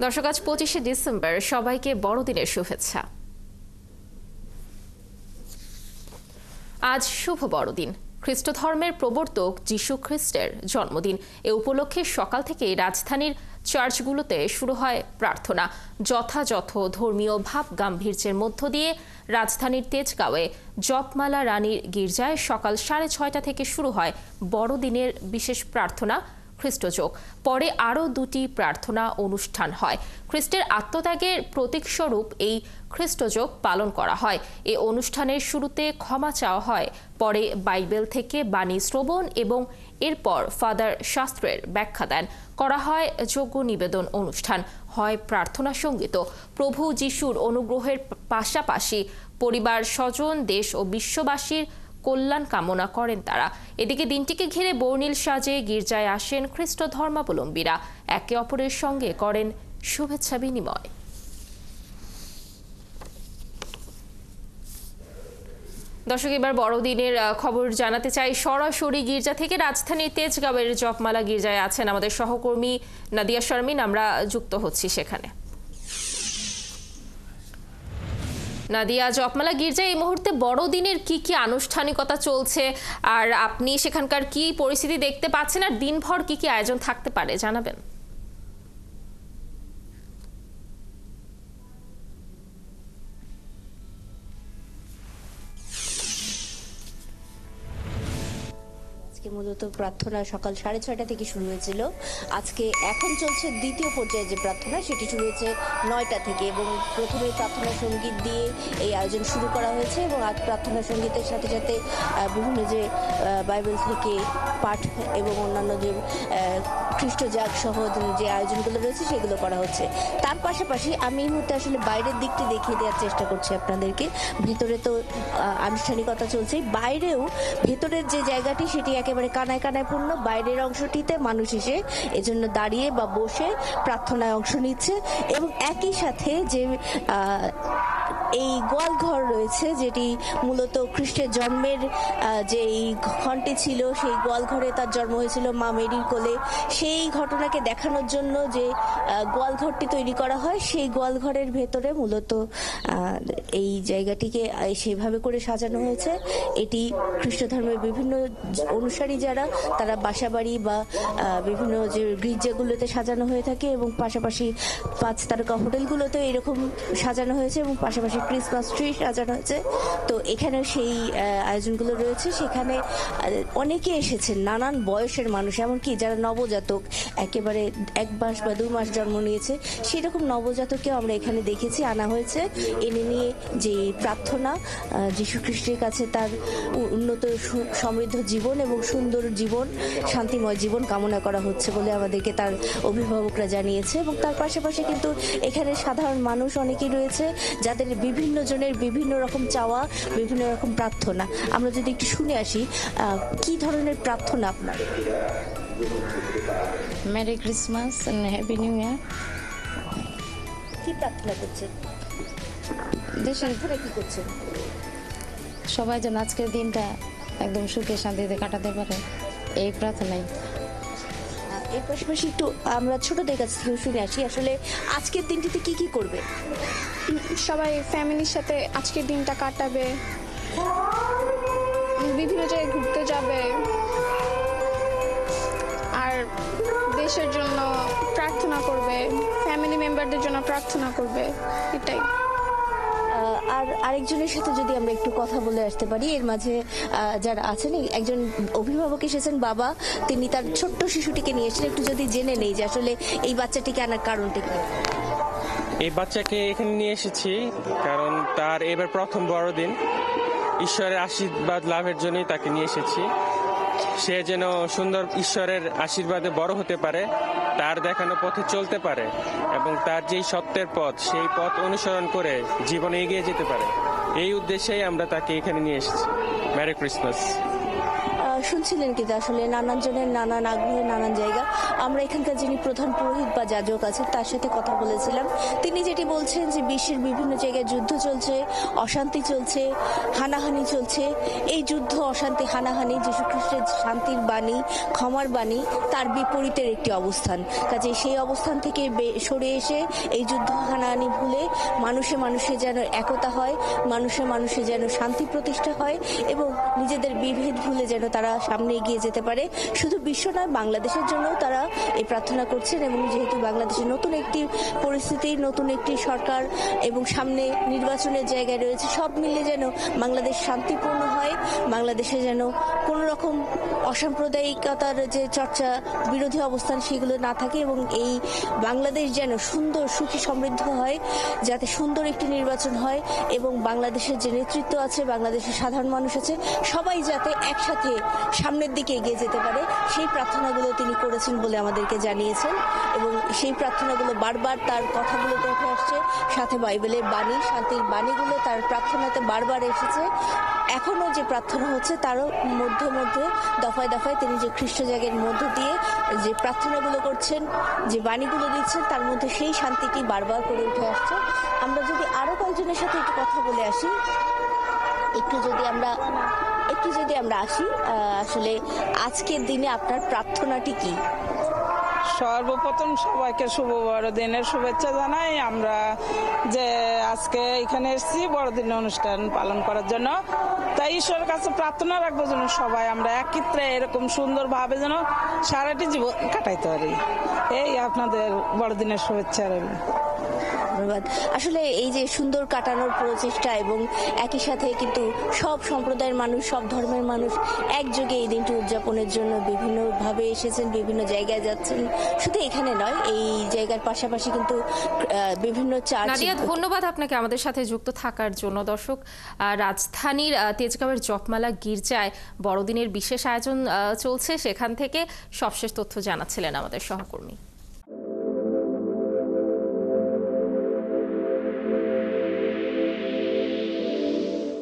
দর্শক, আজ 25শে ডিসেম্বর, সবাইকে বড়দিনের শুভেচ্ছা। আজ শুভ বড়দিন, খ্রিস্ট ধর্মের প্রবর্তক যিশু খ্রিস্টের জন্মদিন। এ উপলক্ষে সকাল থেকেই রাজধানীর চার্চগুলোতে শুরু হয় প্রার্থনা। যথাযথ ধর্মীয় ভাব গাম্ভীর্যের মধ্য দিয়ে রাজধানীর তেজগাঁওয়ে জপমালা রানীর গির্জায় সকাল 6:30 থেকে শুরু হয় বড়দিনের বিশেষ প্রার্থনা খ্রিস্টযোগ। পরে আরও দুটি প্রার্থনা অনুষ্ঠান হয়। খ্রিস্টের আত্মত্যাগের প্রতীকস্বরূপ এই খ্রিস্টযোগ পালন করা হয়। এ অনুষ্ঠানের শুরুতে ক্ষমা চাওয়া হয়, পরে বাইবেল থেকে বাণী শ্রবণ এবং এরপর ফাদার শাস্ত্রের ব্যাখ্যা দেন। করা হয় যজ্ঞ নিবেদন অনুষ্ঠান, হয় প্রার্থনা সঙ্গীত। প্রভু যিশুর অনুগ্রহের পাশাপাশি পরিবার, স্বজন, দেশ ও বিশ্ববাসীর কল্যাণ কামনা করেন তারা। এদিকে দিনটিকে ঘিরে বর্ণিল সাজে গির্জায় আসেন খ্রিস্ট ধর্মাবলম্বীরা, একে অপরের সঙ্গে করেন শুভেচ্ছা বিনিময়। দর্শক, এবার বড়দিনের খবর জানাতে চাই সরাসরি গির্জা থেকে। রাজধানীর তেজগাঁওয়ের জপমালা গির্জায় আছেন আমাদের সহকর্মী নাদিয়া শারমিন, আমরা যুক্ত হচ্ছি সেখানে। নাদিয়া, জপমালা গির্জায় এই মুহূর্তে বড়দিনের কি কি আনুষ্ঠানিকতা চলছে, আর আপনি সেখানকার কি পরিস্থিতি দেখতে পাচ্ছেন, আর দিনভর কি কি আয়োজন থাকতে পারে জানাবেন? মূলত প্রার্থনা সকাল 6:30 থেকে শুরু হয়েছিল। আজকে এখন চলছে দ্বিতীয় পর্যায়ে যে প্রার্থনা, সেটি শুরু হয়েছে 9টা থেকে এবং প্রথমে প্রার্থনা সঙ্গীত দিয়ে এই আয়োজন শুরু করা হয়েছে এবং আজ প্রার্থনা সঙ্গীতের সাথে সাথে বিভিন্ন যে বাইবেল থেকে পাঠ এবং অন্যান্য যে খ্রিস্টজাগ সহ যে আয়োজনগুলো রয়েছে সেগুলো করা হচ্ছে। তার পাশাপাশি আমি এই মুহূর্তে আসলে বাইরের দিকটি দেখিয়ে দেওয়ার চেষ্টা করছি আপনাদেরকে। ভিতরে তো আনুষ্ঠানিকতা চলছে, বাইরেও ভেতরের যে জায়গাটি সেটি একেবারে কানায় কানায় পূর্ণ। বাইরের অংশটিতে মানুষ এসে এজন্য দাঁড়িয়ে বা বসে প্রার্থনায় অংশ নিচ্ছে এবং একই সাথে যে এই গোয়ালঘর রয়েছে, যেটি মূলত খ্রিস্টের জন্মের যে ঘরটি ছিল, সেই গোয়ালঘরে তার জন্ম হয়েছিল মা মেরির কোলে। সেই ঘটনাকে দেখানোর জন্য যে গোয়ালঘরটি তৈরি করা হয়, সেই গোয়ালঘরের ভেতরে মূলত এই জায়গাটিকে সেভাবে করে সাজানো হয়েছে। এটি খ্রিস্ট ধর্মের বিভিন্ন অনুসারী যারা, তারা বাসাবাড়ি বা বিভিন্ন যে গির্জাগুলোতে সাজানো হয়ে থাকে এবং পাশাপাশি 5 তারকা হোটেলগুলোতে এরকম সাজানো হয়েছে এবং পাশাপাশি ক্রিসমাস ট্রি সাজানো হয়েছে। তো এখানে সেই আয়োজনগুলো রয়েছে। সেখানে অনেকে এসেছেন, নানান বয়সের মানুষ, এমনকি যারা নবজাতক, একেবারে 1 মাস বা 2 মাস জন্ম নিয়েছে, সেরকম নবজাতককেও আমরা এখানে দেখেছি আনা হয়েছে। এনে নিয়ে যে প্রার্থনা যীশু খ্রিস্টের কাছে তার উন্নত সমৃদ্ধ জীবন এবং সুন্দর জীবন, শান্তিময় জীবন কামনা করা হচ্ছে বলে আমাদেরকে তার অভিভাবকরা জানিয়েছে। এবং তার পাশাপাশি কিন্তু এখানে সাধারণ মানুষ অনেকেই রয়েছে, যাদের বিভিন্ন জনের বিভিন্ন রকম চাওয়া, বিভিন্ন রকম প্রার্থনা। আমরা যদি একটু শুনে আসি, কি ধরনের প্রার্থনা আপনার? Merry Christmas and happy new year. কি প্রার্থনা করছেন? দেশের কি করছেন? সবাই যেন আজকের দিনটা একদম সুখে শান্তিতে কাটাতে পারে, এই প্রার্থনাই। এর পাশাপাশি একটু আমরা ছোটদের কাছ থেকে শুনে আসি, আসলে আজকের দিনটিতে কি কি করবে? সবাই ফ্যামিলির সাথে আজকের দিনটা কাটাবে, বিভিন্ন জায়গায় ঘুরতে যাবে, আর দেশের জন্য প্রার্থনা করবে, ফ্যামিলি মেম্বারদের জন্য প্রার্থনা করবে, এটাই। আর আরেকজনের সাথে যদি আমরা একটু কথা বলে আসতে পারি, এর মাঝে যারা আছেন, একজন অভিভাবক এসেছেন, বাবা, তিনি তার ছোট্ট শিশুটিকে নিয়ে এসেছেন। একটু যদি জেনে নেই যে আসলে এই বাচ্চাটিকে আনার কারণটা কি। এই বাচ্চাকে এখানে নিয়ে এসেছি কারণ তার এবার প্রথম বড়দিন। ঈশ্বরের আশীর্বাদ লাভের জন্যই তাকে নিয়ে এসেছি। সে যেন সুন্দর ঈশ্বরের আশীর্বাদে বড় হতে পারে, তার দেখানো পথে চলতে পারে এবং তার যেই সত্যের পথ, সেই পথ অনুসরণ করে জীবনে এগিয়ে যেতে পারে। এই উদ্দেশ্যেই আমরা তাকে এখানে নিয়ে এসেছি। Merry Christmas. শুনছিলেন কিন্তু আসলে নানান জনের নানান আগ্রহে নানান জায়গা। আমরা এখানকার যিনি প্রধান পুরোহিত বা যাজক আছেন তার সাথে কথা বলেছিলাম। তিনি যেটি বলছেন যে বিশ্বের বিভিন্ন জায়গায় যুদ্ধ চলছে, অশান্তি চলছে, হানাহানি চলছে। এই যুদ্ধ, অশান্তি, হানাহানি যীশু খ্রিস্টের শান্তির বাণী, ক্ষমার বাণী তার বিপরীতের একটি অবস্থান। কাজে সেই অবস্থান থেকে সরে এসে এই যুদ্ধ হানাহানি ভুলে মানুষে মানুষে যেন একতা হয়, মানুষে মানুষে যেন শান্তি প্রতিষ্ঠা হয় এবং নিজেদের বিভেদ ভুলে যেন তারা সামনে এগিয়ে যেতে পারে। শুধু বিশ্ব নয়, বাংলাদেশের জন্যও তারা এই প্রার্থনা করছেন। এবং যেহেতু বাংলাদেশে নতুন একটি পরিস্থিতি, নতুন একটি সরকার এবং সামনে নির্বাচনের জায়গায় রয়েছে, সব মিলে যেন বাংলাদেশ শান্তিপূর্ণ হয়, বাংলাদেশে যেন কোনো রকম অসাম্প্রদায়িকতার যে চর্চা, বিরোধী অবস্থান সেগুলো না থাকে এবং এই বাংলাদেশ যেন সুন্দর, সুখী, সমৃদ্ধ হয়, যাতে সুন্দর একটি নির্বাচন হয় এবং বাংলাদেশের যে নেতৃত্ব আছে, বাংলাদেশের সাধারণ মানুষ আছে, সবাই যাতে একসাথে সামনের দিকে এগিয়ে যেতে পারে সেই প্রার্থনাগুলো তিনি করেছেন বলে আমাদেরকে জানিয়েছেন। এবং সেই প্রার্থনাগুলো বারবার তার কথাগুলোতে উঠে আসছে, সাথে বাইবেলের বাণী, শান্তির বাণীগুলো তার প্রার্থনাতে বারবার এসেছে। এখনও যে প্রার্থনা হচ্ছে তারও মধ্যে মধ্যে দফায় দফায় তিনি যে খ্রিস্টজাগের মধ্য দিয়ে যে প্রার্থনাগুলো করছেন, যে বাণীগুলো দিচ্ছেন, তার মধ্যে সেই শান্তিটি বারবার করে উঠে আসছে। আমরা যদি আরো কয়েকজনের সাথে একটু কথা বলে আসি, একটু যদি আমরা আসি, আসলে আজকের দিনে আপনার প্রার্থনাটি কি? সর্বপ্রথম সবাইকে শুভ বড়দিনের শুভেচ্ছা জানাই। আমরা যে আজকে এখানে এসেছি বড়দিনের অনুষ্ঠান পালন করার জন্য, তাই ঈশ্বরের কাছে প্রার্থনা রাখবো যেন সবাই আমরা একত্রে এরকম সুন্দরভাবে যেন সারাটি জীবন কাটাইতে পারি। এই আপনাদের বড়দিনের শুভেচ্ছা রইল। ধন্যবাদ। আসলে এই যে সুন্দর কাটানোর প্রচেষ্টা এবং একই সাথে কিন্তু সব সম্প্রদায়ের মানুষ, সব ধর্মের মানুষ একযোগে এই দিনটি উদযাপনের জন্য বিভিন্নভাবে এসেছেন, বিভিন্ন জায়গায় যাচ্ছেন। শুধু এখানে নয়, এই জায়গার পাশাপাশি কিন্তু বিভিন্ন চার্চ। নাদিয়া, ধন্যবাদ আপনাকে আমাদের সাথে যুক্ত থাকার জন্য। দর্শক, রাজধানীর তেজগাঁওয়ের জপমালা গির্জায় বড়দিনের বিশেষ আয়োজন চলছে, সেখান থেকে সবশেষ তথ্য জানাচ্ছিলেন আমাদের সহকর্মী।